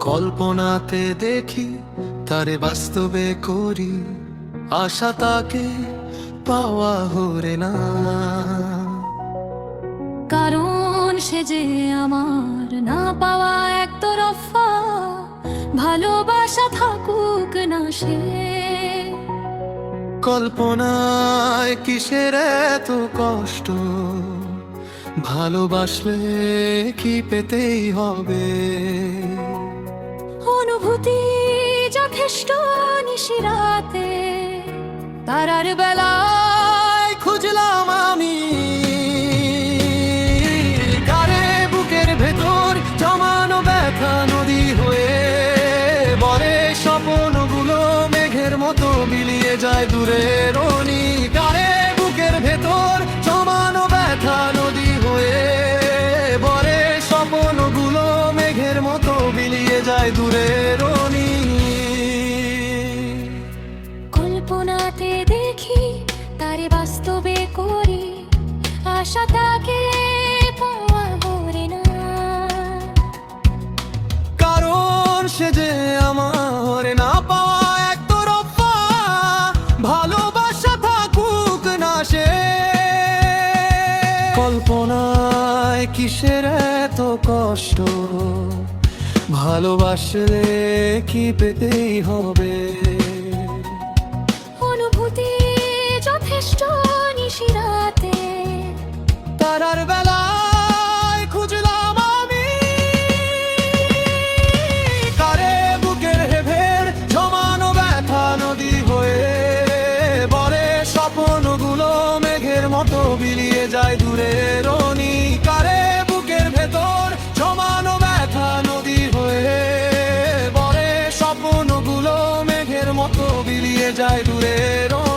কল্পনাতে দেখি তারে বাস্তবে করি, আশা তাকে পাওয়া হরে না। কারণ সে যে আমার না পাওয়া একতরফা, ভালোবাসা থাকুক না সে। কল্পনায় কিসের এত কষ্ট, ভালোবাসলে কি পেতেই হবে। অনুভূতি যথেষ্ট নিশিরাতে, তারার বেলায় খুঁজলাম আমি কারে বুকের ভেতর জমানো ব্যথা নদী হয়ে বলে স্বপ্নগুলো মেঘের মতো মিলিয়ে যায় দূরের অনি। কারে বুকের ভেতর জমানো ব্যথা নদী হয়ে বলে স্বপ্নগুলো মেঘের মতো মিলিয়ে যায় দূরের অনি। কল্পনাতে দেখি তারে বাস্তবে করি, আশা তাকে পাওয়া হরে না। কারণ সে যে আমার না পাওয়া একতরফা, ভালোবাসা থাকুক না সে। কল্পনায় কিসের এত কষ্ট, ভালোবাসলে কি পেতেই হবে। অনুভূতি যথেষ্ট নিশিরাতে, তারার বেলায় খুঁজলাম আমি কারে বুকের হেভের জমানো ব্যথা নদী হয়ে বলে স্বপ্নগুলো মেঘের মতো বিলিয়ে যায় দূরের অনি। কারে বুকের ভেতর জমানো ব্যথা নদী হয়ে বলে স্বপ্নগুলো মেঘের মতো বিলিয়ে যায় দূরের অনি।